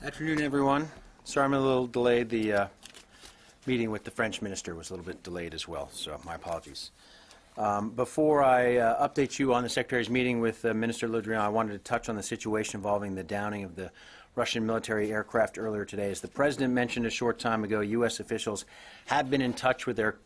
Afternoon, everyone. Sorry I'm a little delayed. The meeting with the French minister was a little bit delayed as well, so my apologies. Before I update you on the Secretary's meeting with Minister Le Drian, I wanted to touch on the situation involving the downing of the Russian military aircraft earlier today. As the President mentioned a short time ago, U.S. officials have been in touch with their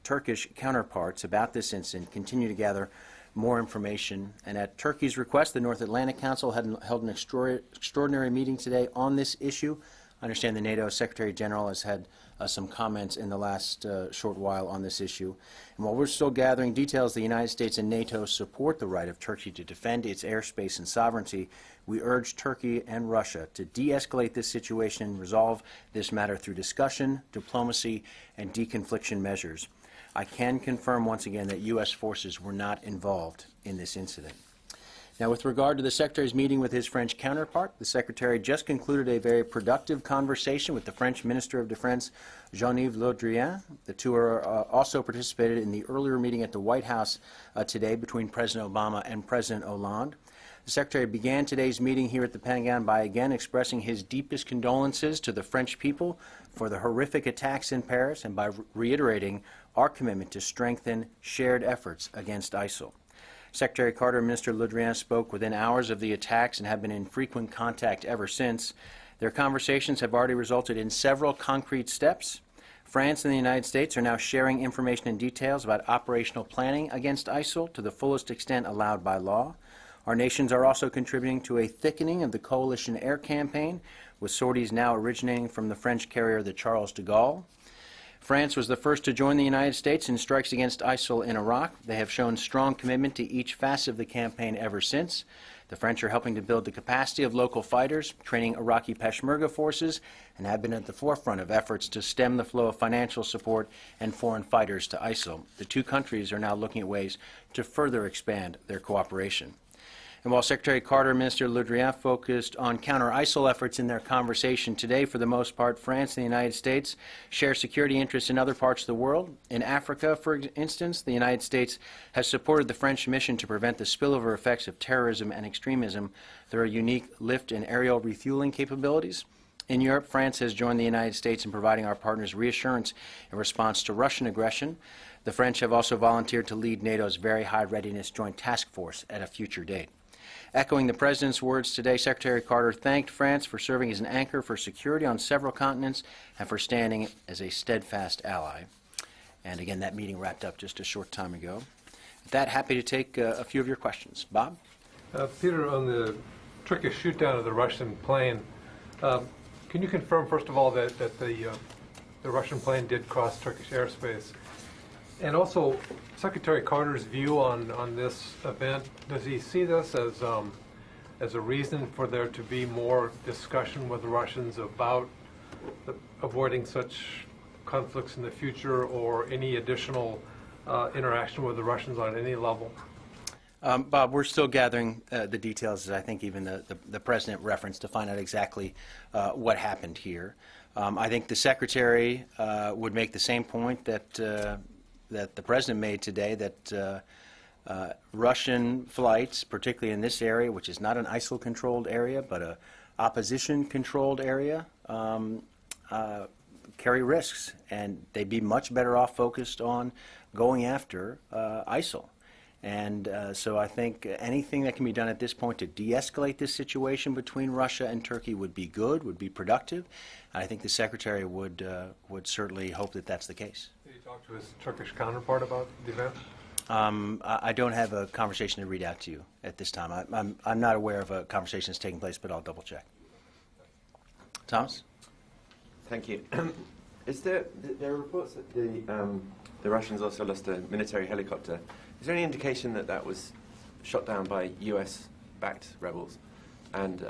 Turkish counterparts about this incident, continue to gather more information. And at Turkey's request, the North Atlantic Council held an extraordinary meeting today on this issue. I understand the NATO Secretary General has had some comments in the last short while on this issue. And while we're still gathering details, the United States and NATO support the right of Turkey to defend its airspace and sovereignty. We urge Turkey and Russia to de-escalate this situation and resolve this matter through discussion, diplomacy, and deconfliction measures. I can confirm once again that U.S. forces were not involved in this incident. Now, with regard to the Secretary's meeting with his French counterpart, the Secretary just concluded a very productive conversation with the French Minister of Defense, Jean-Yves Le Drian. The two also participated in the earlier meeting at the White House today between President Obama and President Hollande. The Secretary began today's meeting here at the Pentagon by again expressing his deepest condolences to the French people for the horrific attacks in Paris and by reiterating our commitment to strengthen shared efforts against ISIL. Secretary Carter and Minister Le Drian spoke within hours of the attacks and have been in frequent contact ever since. Their conversations have already resulted in several concrete steps. France and the United States are now sharing information and details about operational planning against ISIL to the fullest extent allowed by law. Our nations are also contributing to a thickening of the coalition air campaign, with sorties now originating from the French carrier the Charles de Gaulle. France was the first to join the United States in strikes against ISIL in Iraq. They have shown strong commitment to each facet of the campaign ever since. The French are helping to build the capacity of local fighters, training Iraqi Peshmerga forces, and have been at the forefront of efforts to stem the flow of financial support and foreign fighters to ISIL. The two countries are now looking at ways to further expand their cooperation. And while Secretary Carter and Minister Le Drian focused on counter-ISIL efforts in their conversation today, for the most part, France and the United States share security interests in other parts of the world. In Africa, for instance, the United States has supported the French mission to prevent the spillover effects of terrorism and extremism through our unique lift and aerial refueling capabilities. In Europe, France has joined the United States in providing our partners reassurance in response to Russian aggression. The French have also volunteered to lead NATO's Very High Readiness Joint Task Force at a future date. Echoing the President's words today, Secretary Carter thanked France for serving as an anchor for security on several continents and for standing as a steadfast ally. And again, that meeting wrapped up just a short time ago. With that, happy to take a few of your questions. Bob? Peter, on the Turkish shoot-down of the Russian plane, can you confirm, first of all, that the Russian plane did cross Turkish airspace? And also, Secretary Carter's view on this event, does he see this as a reason for there to be more discussion with the Russians about avoiding such conflicts in the future, or any additional interaction with the Russians on any level? Bob, we're still gathering the details, as I think even the President referenced, to find out exactly what happened here. I think the Secretary would make the same point that the President made today, that Russian flights, particularly in this area, which is not an ISIL-controlled area, but an opposition-controlled area, carry risks, and they'd be much better off focused on going after ISIL. And so I think anything that can be done at this point to de-escalate this situation between Russia and Turkey would be good, would be productive. I think the Secretary would certainly hope that that's the case. Did he talk to his Turkish counterpart about the event? I don't have a conversation to read out to you at this time. I'm not aware of a conversation that's taking place, but I'll double check. Thomas? Thank you. There are reports that the Russians also lost a military helicopter. Is there any indication that that was shot down by U.S.-backed rebels? And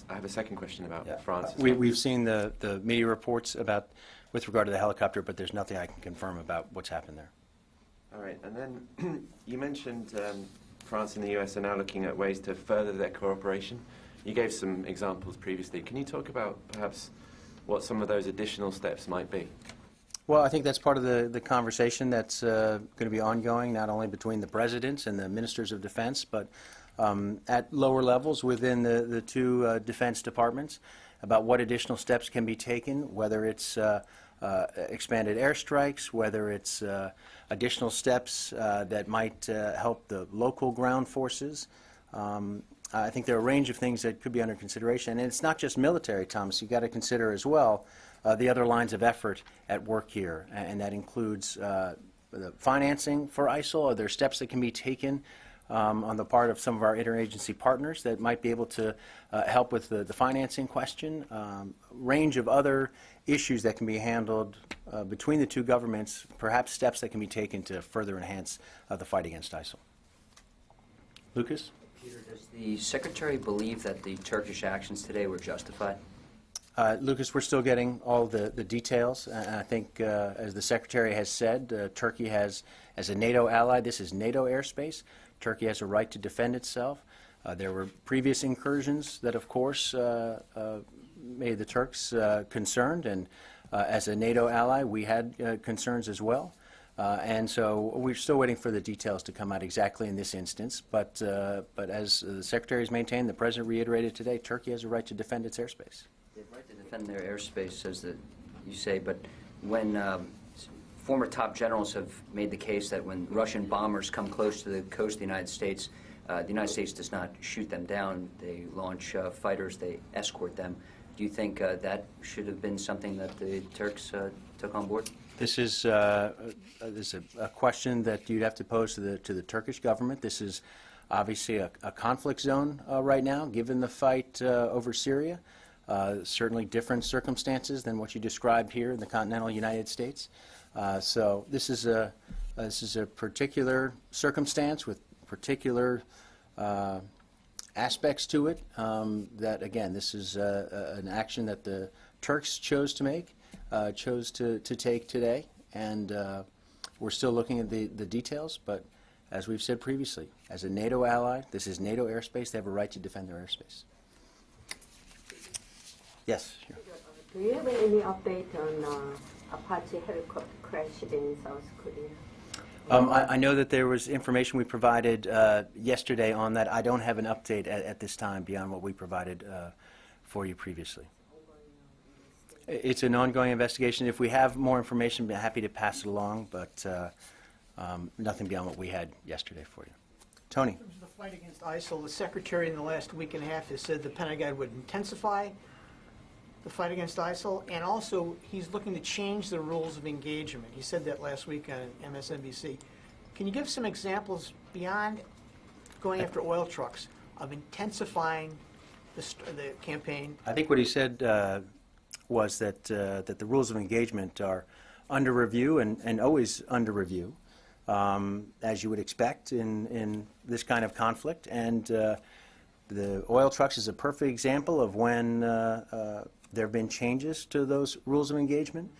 I have a second question about France. We've seen the media reports with regard to the helicopter, but there's nothing I can confirm about what's happened there. All right. And then you mentioned France and the U.S. are now looking at ways to further their cooperation. You gave some examples previously. Can you talk about perhaps what some of those additional steps might be? Well, I think that's part of the conversation that's going to be ongoing, not only between the presidents and the ministers of defense, but at lower levels within the two defense departments about what additional steps can be taken, whether it's expanded airstrikes, whether it's additional steps that might help the local ground forces. I think there are a range of things that could be under consideration. And it's not just military, Thomas. You've got to consider as well the other lines of effort at work here, and that includes the financing for ISIL. Are there steps that can be taken on the part of some of our interagency partners that might be able to help with the financing question? Range of other issues that can be handled between the two governments, perhaps steps that can be taken to further enhance the fight against ISIL. Lucas? Peter, does the Secretary believe that the Turkish actions today were justified? Lucas, we're still getting all the details. And I think, as the Secretary has said, Turkey has, as a NATO ally, this is NATO airspace. Turkey has a right to defend itself. There were previous incursions that, of course, made the Turks concerned. And as a NATO ally, we had concerns as well. And so we're still waiting for the details to come out exactly in this instance. But as the Secretary has maintained, the President reiterated today, Turkey has a right to defend its airspace. They have right to defend their airspace, as you say, but when former top generals have made the case that when Russian bombers come close to the coast of the United States does not shoot them down. They launch fighters, they escort them. Do you think that should have been something that the Turks took on board? This is a question that you'd have to pose to the Turkish government. This is obviously a conflict zone right now, given the fight over Syria. Certainly different circumstances than what you described here in the continental United States. So this is a particular circumstance with particular aspects to it. That again, this is an action that the Turks chose to make. Chose to take today, and we're still looking at the details, but as we've said previously, as a NATO ally, this is NATO airspace. They have a right to defend their airspace. Yes? Sure. Do you have any update on Apache helicopter crash in South Korea? I know that there was information we provided yesterday on that. I don't have an update at this time beyond what we provided for you previously. It's an ongoing investigation. If we have more information, I'd be happy to pass it along, but nothing beyond what we had yesterday for you. Tony. In terms of the fight against ISIL, the Secretary in the last week and a half has said the Pentagon would intensify the fight against ISIL, and also he's looking to change the rules of engagement. He said that last week on MSNBC. Can you give some examples beyond going after oil trucks of intensifying the campaign? I think what he said was that the rules of engagement are under review and always under review, as you would expect in this kind of conflict. And the oil trucks is a perfect example of when there have been changes to those rules of engagement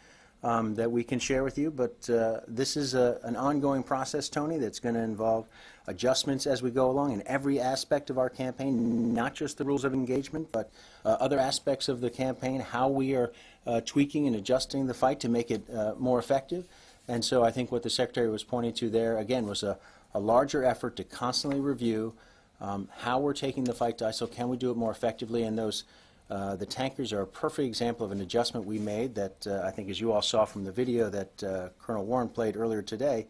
that we can share with you. But this is an ongoing process, Tony, that's going to involve adjustments as we go along in every aspect of our campaign, not just the rules of engagement, but other aspects of the campaign, how we are tweaking and adjusting the fight to make it more effective. And so I think what the Secretary was pointing to there, again, was a larger effort to constantly review how we're taking the fight to ISIL. Can we do it more effectively? And those the tankers are a perfect example of an adjustment we made that I think, as you all saw from the video that Colonel Warren played earlier today,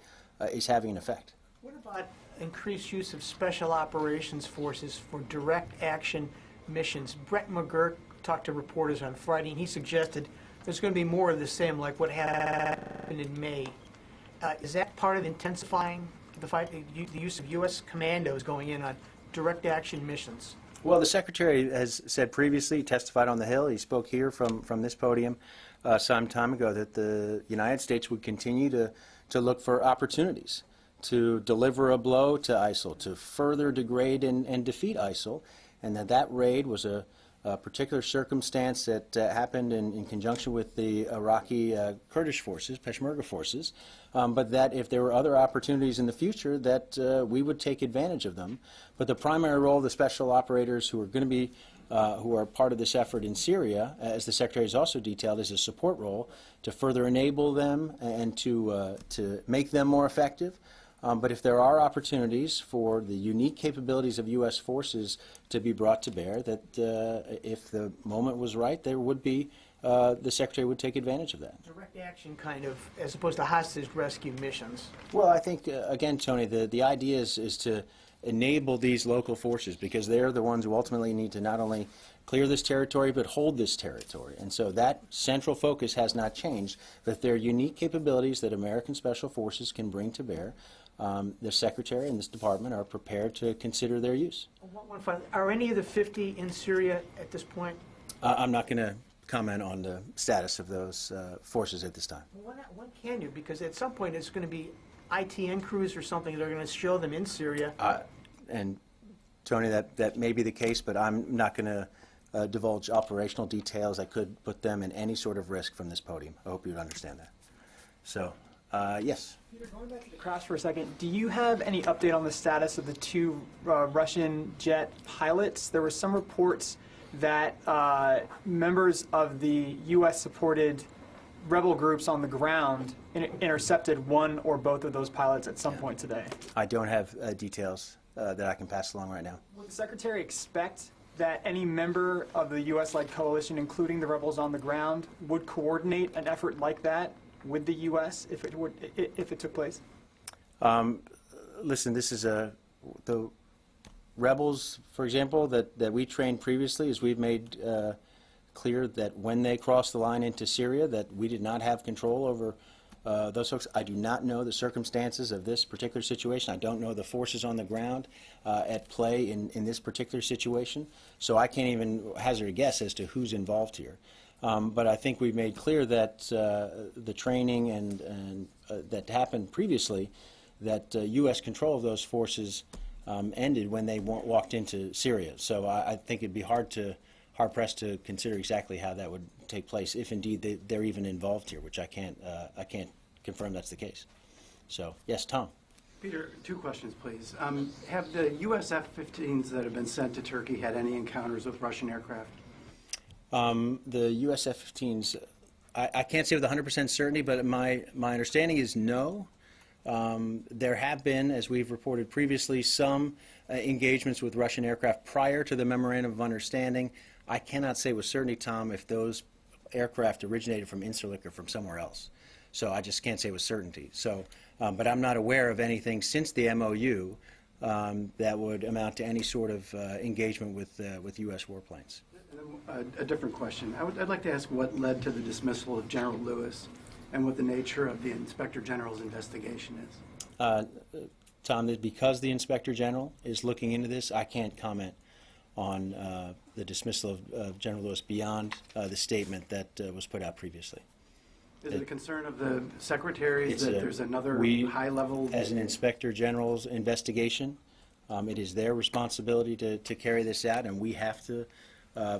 is having an effect. What about increased use of special operations forces for direct action missions? Brett McGurk talked to reporters on Friday, and he suggested there's going to be more of the same, like what happened in May. Is that part of intensifying the fight, the use of U.S. commandos going in on direct action missions? Well, the Secretary has said previously, he testified on the Hill, he spoke here from this podium some time ago, that the United States would continue to look for opportunities to deliver a blow to ISIL, to further degrade and defeat ISIL, and that raid was a particular circumstance that happened in conjunction with the Iraqi Kurdish forces, Peshmerga forces, but that if there were other opportunities in the future, that we would take advantage of them. But the primary role of the special operators who are going to be who are part of this effort in Syria, as the Secretary has also detailed, is a support role to further enable them and to make them more effective. But if there are opportunities for the unique capabilities of U.S. forces to be brought to bear, that if the moment was right, there would be, the Secretary would take advantage of that. Direct action kind of, as opposed to hostage rescue missions. Well, I think, again, Tony, the idea is to enable these local forces, because they're the ones who ultimately need to not only clear this territory but hold this territory. And so that central focus has not changed, that there are unique capabilities that American Special Forces can bring to bear. The Secretary and this Department are prepared to consider their use. One final, are any of the 50 in Syria at this point? I'm not going to comment on the status of those forces at this time. Well, when can you? Because at some point it's going to be ITN crews or something that are going to show them in Syria. And Tony, that may be the case, but I'm not going to divulge operational details that could put them in any sort of risk from this podium. I hope you'd understand that. So, yes. Peter, going back to the crash for a second, do you have any update on the status of the two Russian jet pilots? There were some reports that members of the U.S.-supported rebel groups on the ground intercepted one or both of those pilots at some point today. I don't have details that I can pass along right now. Would the Secretary expect that any member of the U.S.-led coalition, including the rebels on the ground, would coordinate an effort like that with the U.S. if it took place? Listen, this is the rebels, for example, that we trained previously, as we've made clear that when they crossed the line into Syria, that we did not have control over those folks. I do not know the circumstances of this particular situation. I don't know the forces on the ground at play in this particular situation. So I can't even hazard a guess as to who's involved here. But I think we've made clear that the training and that happened previously, that U.S. control of those forces ended when they walked into Syria. So I think it'd be hard-pressed to consider exactly how that would take place, if indeed they're even involved here, which I can't confirm that's the case. So, yes, Tom. Peter, two questions, please. Have the U.S. F-15s that have been sent to Turkey had any encounters with Russian aircraft? The U.S. F-15s, I can't say with 100% certainty, but my understanding is no. There have been, as we've reported previously, some engagements with Russian aircraft prior to the Memorandum of Understanding. I cannot say with certainty, Tom, if those aircraft originated from Incirlik or from somewhere else. So I just can't say with certainty. So, but I'm not aware of anything since the MOU that would amount to any sort of engagement with U.S. warplanes. A different question. I'd like to ask what led to the dismissal of General Lewis and what the nature of the Inspector General's investigation is. Tom, because the Inspector General is looking into this, I can't comment on the dismissal of General Lewis beyond the statement that was put out previously. Is it a concern of the secretaries that there's another high-level... As an Inspector General's investigation, it is their responsibility to carry this out, and we have to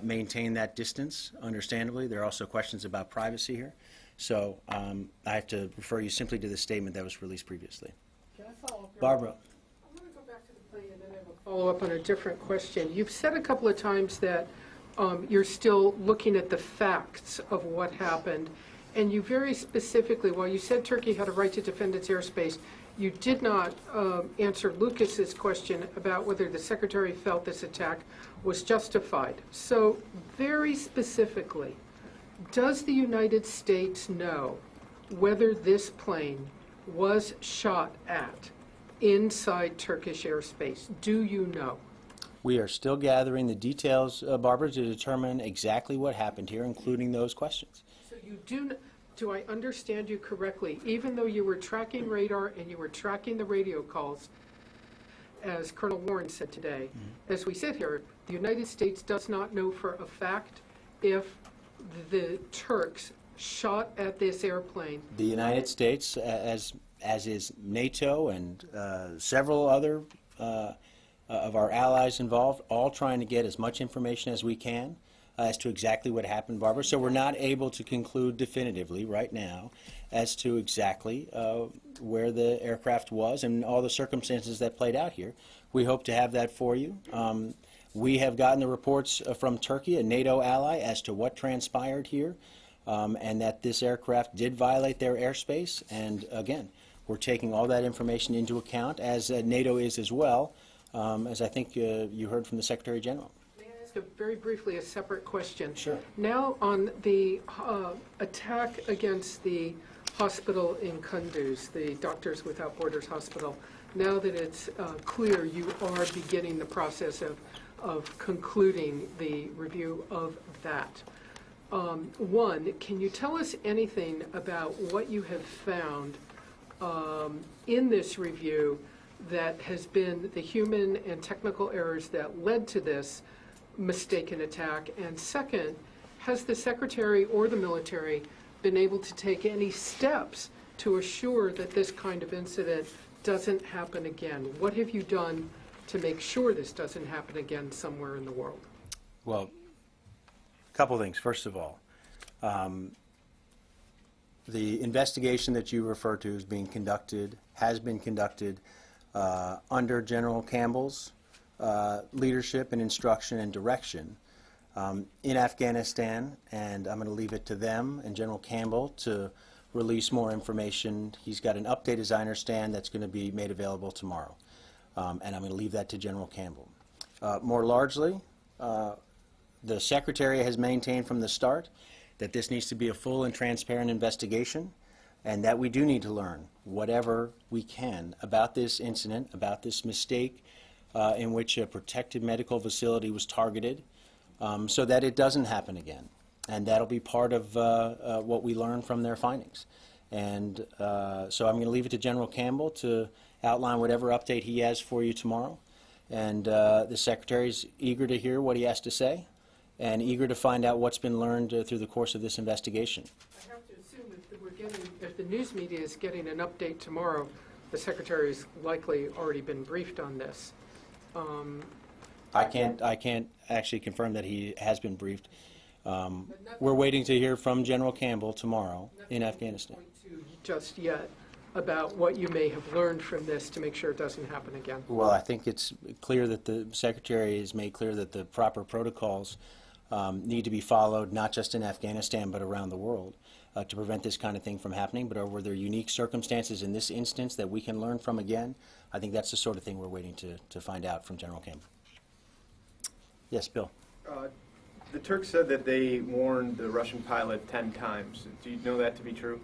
maintain that distance, understandably. There are also questions about privacy here. So I have to refer you simply to the statement that was released previously. Can I follow up? Barbara. I'm going to go back to the plane and then I have a follow-up on a different question. You've said a couple of times that you're still looking at the facts of what happened, and you very specifically, while you said Turkey had a right to defend its airspace, you did not answer Lucas's question about whether the Secretary felt this attack was justified. So very specifically, does the United States know whether this plane was shot at inside Turkish airspace? Do you know? We are still gathering the details, Barbara, to determine exactly what happened here, including those questions. So you do I understand you correctly, even though you were tracking radar and you were tracking the radio calls, as Colonel Warren said today, as we sit here, the United States does not know for a fact if the Turks shot at this airplane? The United States, as is NATO and several other of our allies involved, all trying to get as much information as we can as to exactly what happened, Barbara. So we're not able to conclude definitively right now as to exactly where the aircraft was and all the circumstances that played out here. We hope to have that for you. We have gotten the reports from Turkey, a NATO ally, as to what transpired here, and that this aircraft did violate their airspace. And again, we're taking all that information into account, as NATO is as well, as I think you heard from the Secretary General. May I ask very briefly a separate question? Sure. Now on the attack against the hospital in Kunduz, the Doctors Without Borders hospital, now that it's clear you are beginning the process of concluding the review of that. One, can you tell us anything about what you have found in this review that has been the human and technical errors that led to this mistaken attack? And second, has the Secretary or the military been able to take any steps to assure that this kind of incident doesn't happen again? What have you done to make sure this doesn't happen again somewhere in the world? Well, a couple things. First of all, the investigation that you refer to has been conducted under General Campbell's leadership and instruction and direction in Afghanistan, and I'm going to leave it to them and General Campbell to release more information. He's got an update, as I understand, that's going to be made available tomorrow, and I'm going to leave that to General Campbell. More largely, the Secretary has maintained from the start that this needs to be a full and transparent investigation, and that we do need to learn whatever we can about this incident, about this mistake in which a protected medical facility was targeted, so that it doesn't happen again. And that'll be part of what we learn from their findings. And so I'm going to leave it to General Campbell to outline whatever update he has for you tomorrow. And the Secretary's eager to hear what he has to say and eager to find out what's been learned through the course of this investigation. I have to assume if the news media is getting an update tomorrow, the Secretary's likely already been briefed on this. I can't actually confirm that he has been briefed. We're waiting to hear from General Campbell tomorrow in Afghanistan. Just yet about what you may have learned from this to make sure it doesn't happen again. Well, I think it's clear that the Secretary has made clear that the proper protocols need to be followed, not just in Afghanistan but around the world, to prevent this kind of thing from happening. But were there unique circumstances in this instance that we can learn from again? I think that's the sort of thing we're waiting to find out from General Campbell. Yes, Bill. The Turks said that they warned the Russian pilot 10 times. Do you know that to be true?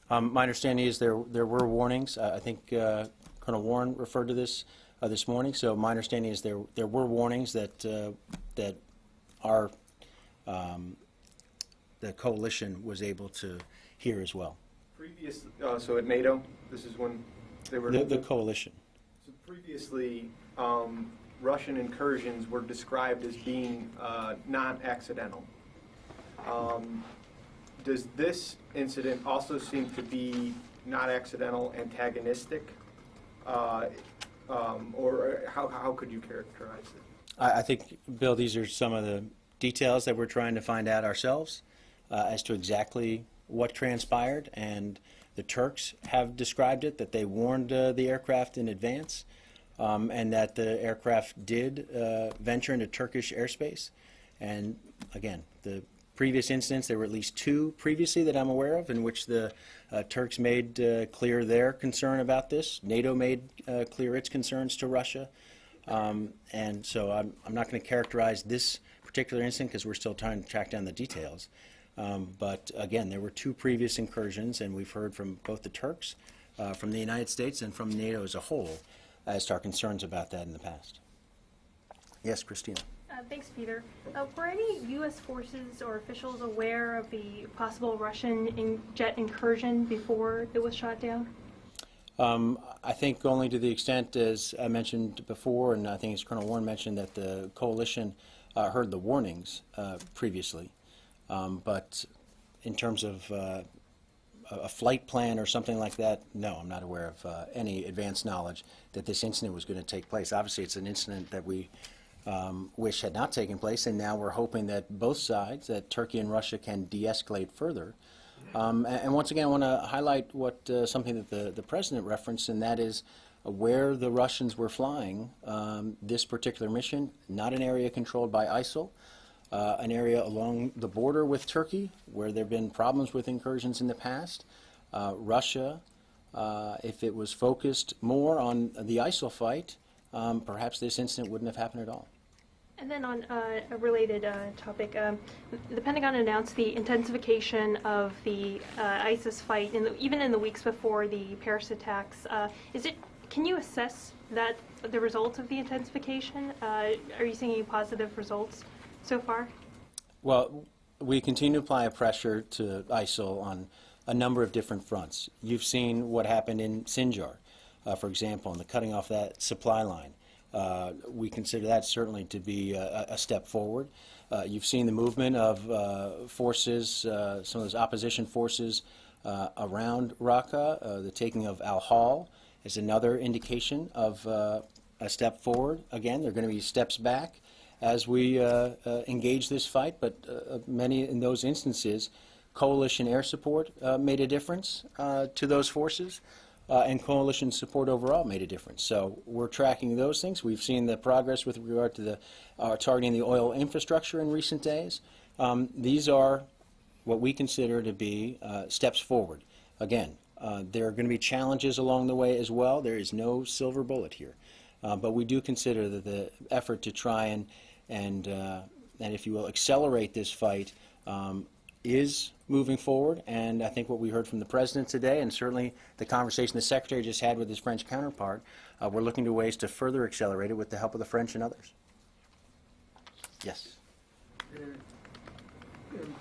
My understanding is there were warnings. I think Colonel Warren referred to this this morning. So my understanding is there were warnings that that our the coalition was able to hear as well. Previous, so at NATO, this is when they were The coalition. So previously, Russian incursions were described as being not accidental. Does this incident also seem to be not accidental, antagonistic, or how could you characterize it? I think, Bill, these are some of the details that we're trying to find out ourselves as to exactly what transpired, and the Turks have described it, that they warned the aircraft in advance, and that the aircraft did venture into Turkish airspace. And again, the previous incidents, there were at least 2 previously that I'm aware of in which the Turks made clear their concern about this. NATO made clear its concerns to Russia. And so I'm not going to characterize this particular incident because we're still trying to track down the details. But again, there were 2 previous incursions, and we've heard from both the Turks, from the United States, and from NATO as a whole as to our concerns about that in the past. Yes, Christina. Thanks, Peter. Were any U.S. forces or officials aware of the possible Russian jet incursion before it was shot down? I think only to the extent, as I mentioned before, and I think as Colonel Warren mentioned, that the coalition heard the warnings previously. But in terms of a flight plan or something like that, no, I'm not aware of any advanced knowledge that this incident was going to take place. Obviously, it's an incident that we wish had not taken place, and now we're hoping that both sides, that Turkey and Russia, can de-escalate further. And once again, I want to highlight what something that the President referenced, and that is where the Russians were flying this particular mission, not an area controlled by ISIL, an area along the border with Turkey where there have been problems with incursions in the past. Russia If it was focused more on the ISIL fight, perhaps this incident wouldn't have happened at all. And then on a related topic, the Pentagon announced the intensification of the ISIS fight, even in the weeks before the Paris attacks. Can you assess the results of the intensification? Are you seeing any positive results so far? Well, we continue to apply pressure to ISIL on a number of different fronts. You've seen what happened in Sinjar, for example, and the cutting off that supply line. We consider that certainly to be a step forward. You've seen the movement of forces, some of those opposition forces around Raqqa. The taking of Al-Hol is another indication of a step forward. Again, there are going to be steps back as we engage this fight, but many in those instances, coalition air support made a difference to those forces. And coalition support overall made a difference. So we're tracking those things. We've seen the progress with regard to targeting the oil infrastructure in recent days. These are what we consider to be steps forward. Again, there are going to be challenges along the way as well. There is no silver bullet here. But we do consider that the effort to try and if you will, accelerate this fight is moving forward, and I think what we heard from the President today, and certainly the conversation the Secretary just had with his French counterpart, we're looking to ways to further accelerate it with the help of the French and others. Yes.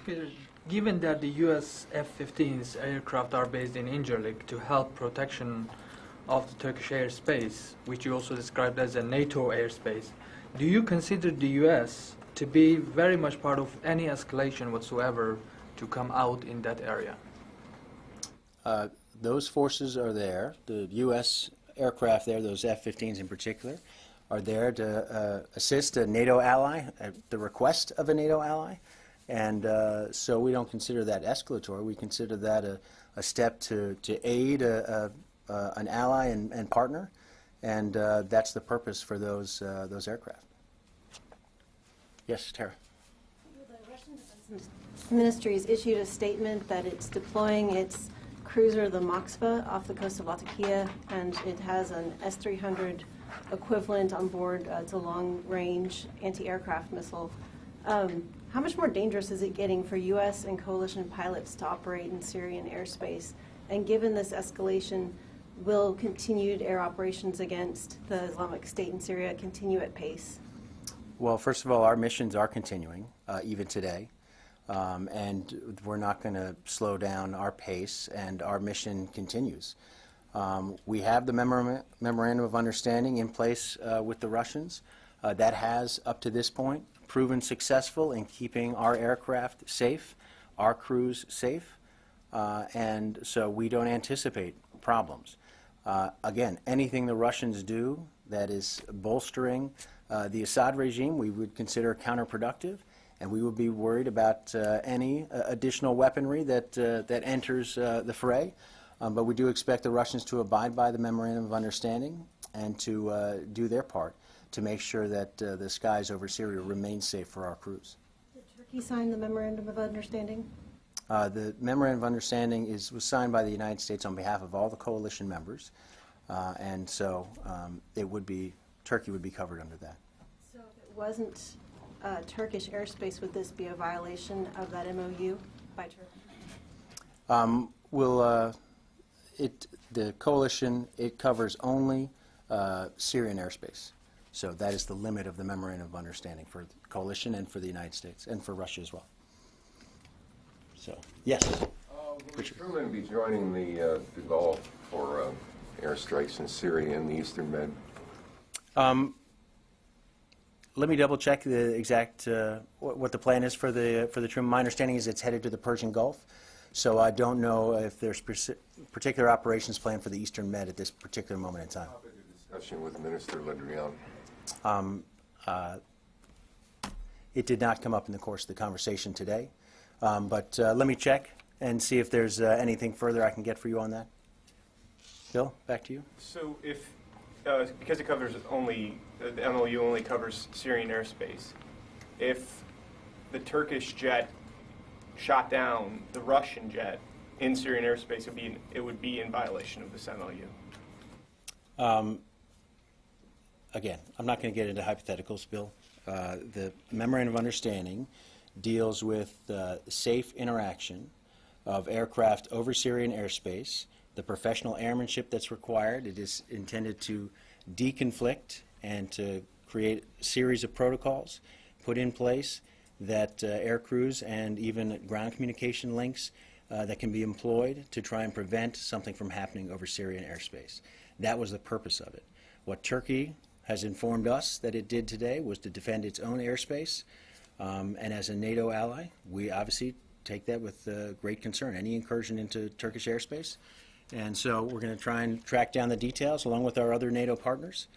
Peter, given that the U.S. F-15's aircraft are based in Incirlik to help protection of the Turkish airspace, which you also described as a NATO airspace, do you consider the U.S. to be very much part of any escalation whatsoever to come out in that area? Those forces are there. The U.S. aircraft there, those F-15s in particular, are there to assist a NATO ally at the request of a NATO ally. And so we don't consider that escalatory. We consider that a step to aid an ally and partner. And that's the purpose for those aircraft. Yes, Tara. The Russian Defense Ministry has issued a statement that it's deploying its cruiser, the Moskva, off the coast of Latakia, and it has an S-300 equivalent on board. It's a long-range anti-aircraft missile. How much more dangerous is it getting for U.S. and coalition pilots to operate in Syrian airspace? And given this escalation, will continued air operations against the Islamic State in Syria continue at pace? Well, first of all, our missions are continuing, even today, and we're not going to slow down our pace, and our mission continues. We have the memorandum of understanding in place with the Russians. That has, up to this point, proven successful in keeping our aircraft safe, our crews safe, and so we don't anticipate problems. Again, anything the Russians do that is bolstering the Assad regime, we would consider counterproductive, and we would be worried about any additional weaponry that enters the fray. But we do expect the Russians to abide by the memorandum of understanding and to do their part to make sure that the skies over Syria remain safe for our crews. Did Turkey sign the memorandum of understanding? The memorandum of understanding was signed by the United States on behalf of all the coalition members, and so Turkey would be covered under that. So if it wasn't Turkish airspace, would this be a violation of that MOU by Turkey? The coalition, it covers only Syrian airspace. So that is the limit of the memorandum of understanding for the coalition and for the United States and for Russia as well. So, yes. Will Truman be joining the Gulf for airstrikes in Syria and the Eastern Med? Let me double check the exact what the plan is for the Truman. My understanding is it's headed to the Persian Gulf, so I don't know if there's particular operations planned for the Eastern Med at this particular moment in time. Discussion with Minister Le Drian. It did not come up in the course of the conversation today, but let me check and see if there's anything further I can get for you on that. Bill, back to you. So if, because it covers only, the MOU only covers Syrian airspace, if the Turkish jet shot down the Russian jet in Syrian airspace, it would be in violation of this MOU? Again, I'm not going to get into hypotheticals, Bill. The Memorandum of Understanding deals with safe interaction of aircraft over Syrian airspace, the professional airmanship that's required. It is intended to deconflict and to create a series of protocols put in place that air crews and even ground communication links that can be employed to try and prevent something from happening over Syrian airspace. That was the purpose of it. What Turkey has informed us that it did today was to defend its own airspace, and as a NATO ally, we obviously take that with great concern, any incursion into Turkish airspace. And so we're going to try and track down the details along with our other NATO partners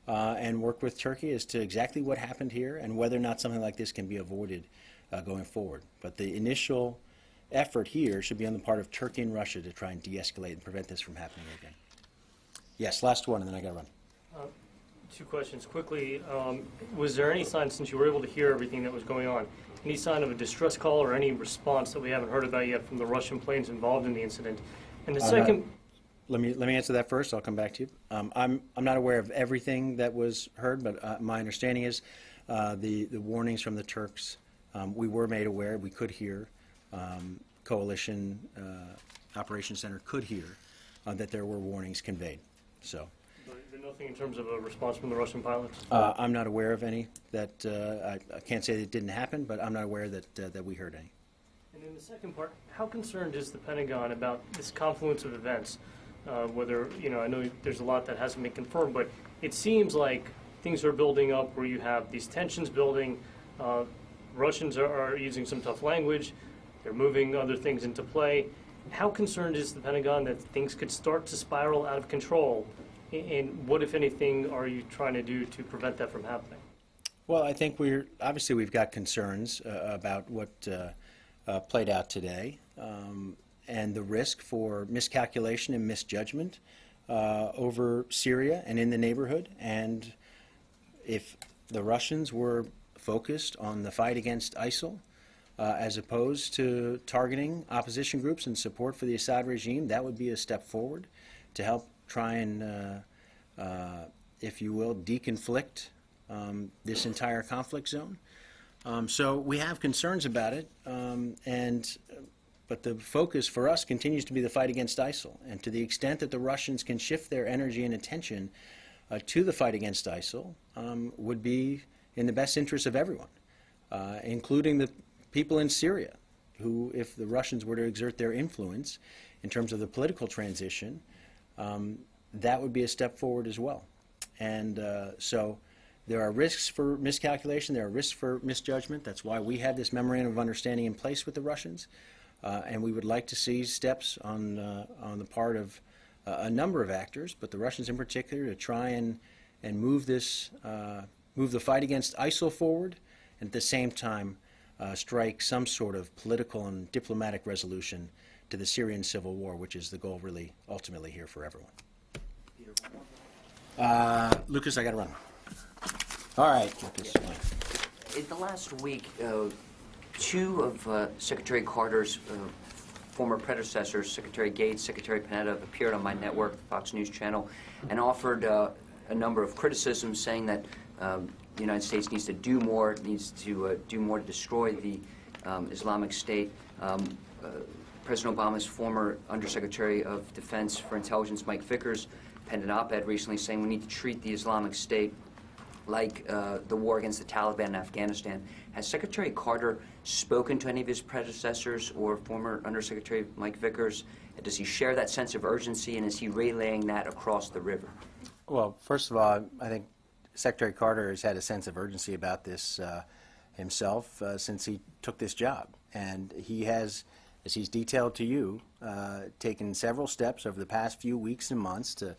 and work with Turkey as to exactly what happened here and whether or not something like this can be avoided going forward. But the initial effort here should be on the part of Turkey and Russia to try and de-escalate and prevent this from happening again. Yes, last one, and then I got to run. Two questions quickly. Was there any sign, since you were able to hear everything that was going on, any sign of a distress call or any response that we haven't heard about yet from the Russian planes involved in the incident? And the second... Let me answer that first. I'll come back to you. I'm not aware of everything that was heard, but my understanding is the warnings from the Turks, we were made aware, we could hear, Coalition Operations Center could hear that there were warnings conveyed. So. But nothing in terms of a response from the Russian pilots? I'm not aware of any. That I can't say that it didn't happen, but I'm not aware that we heard any. And then the second part, how concerned is the Pentagon about this confluence of events? Whether, I know there's a lot that hasn't been confirmed, but it seems like things are building up where you have these tensions building. Russians are using some tough language. They're moving other things into play. How concerned is the Pentagon that things could start to spiral out of control? And what, if anything, are you trying to do to prevent that from happening? Well, I think we've got concerns about what played out today. And the risk for miscalculation and misjudgment over Syria and in the neighborhood. And if the Russians were focused on the fight against ISIL as opposed to targeting opposition groups and support for the Assad regime, that would be a step forward to help try and, if you will, deconflict this entire conflict zone. So we have concerns about it, but the focus for us continues to be the fight against ISIL. And to the extent that the Russians can shift their energy and attention to the fight against ISIL would be in the best interest of everyone, including the people in Syria, who, if the Russians were to exert their influence in terms of the political transition, that would be a step forward as well. And so there are risks for miscalculation, there are risks for misjudgment. That's why we have this memorandum of understanding in place with the Russians. And we would like to see steps on the part of a number of actors, but the Russians in particular, to try and move move the fight against ISIL forward, and at the same time strike some sort of political and diplomatic resolution to the Syrian civil war, which is the goal really ultimately here for everyone. Lucas, I got to run. All right, Lucas. In the last week, two of Secretary Carter's former predecessors, Secretary Gates, Secretary Panetta, appeared on my network, the Fox News Channel, and offered a number of criticisms, saying that the United States needs to do more, to destroy the Islamic State. President Obama's former Undersecretary of Defense for Intelligence, Mike Vickers, penned an op-ed recently saying we need to treat the Islamic State like the war against the Taliban in Afghanistan. Has Secretary Carter spoken to any of his predecessors or former Undersecretary Mike Vickers? Does he share that sense of urgency, and is he relaying that across the river? Well, first of all, I think Secretary Carter has had a sense of urgency about this himself since he took this job. And he has, as he's detailed to you, taken several steps over the past few weeks and months to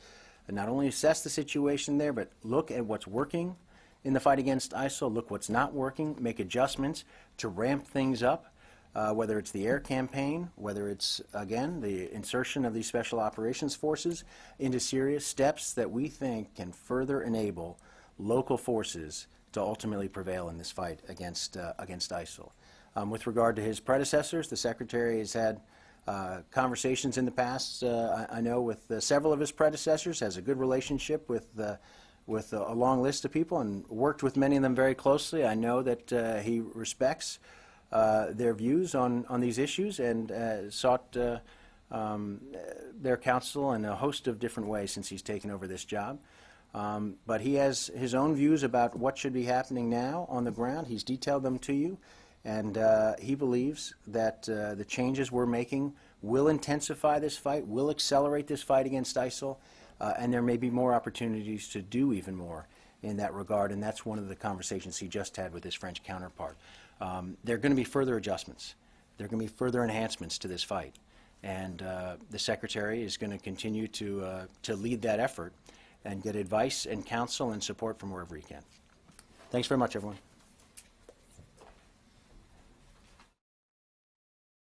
not only assess the situation there, but look at what's working in the fight against ISIL, look what's not working, make adjustments to ramp things up, whether it's the air campaign, whether it's, again, the insertion of these special operations forces into Syria, steps that we think can further enable local forces to ultimately prevail in this fight against ISIL. With regard to his predecessors, the Secretary has had conversations in the past, I know with several of his predecessors, has a good relationship with a long list of people and worked with many of them very closely. I know that he respects their views on these issues and sought their counsel in a host of different ways since he's taken over this job. But he has his own views about what should be happening now on the ground. He's detailed them to you, and he believes that the changes we're making will intensify this fight, will accelerate this fight against ISIL, and there may be more opportunities to do even more in that regard, and that's one of the conversations he just had with his French counterpart. There are going to be further adjustments. There are going to be further enhancements to this fight, and the Secretary is going to continue to lead that effort and get advice and counsel and support from wherever he can. Thanks very much, everyone.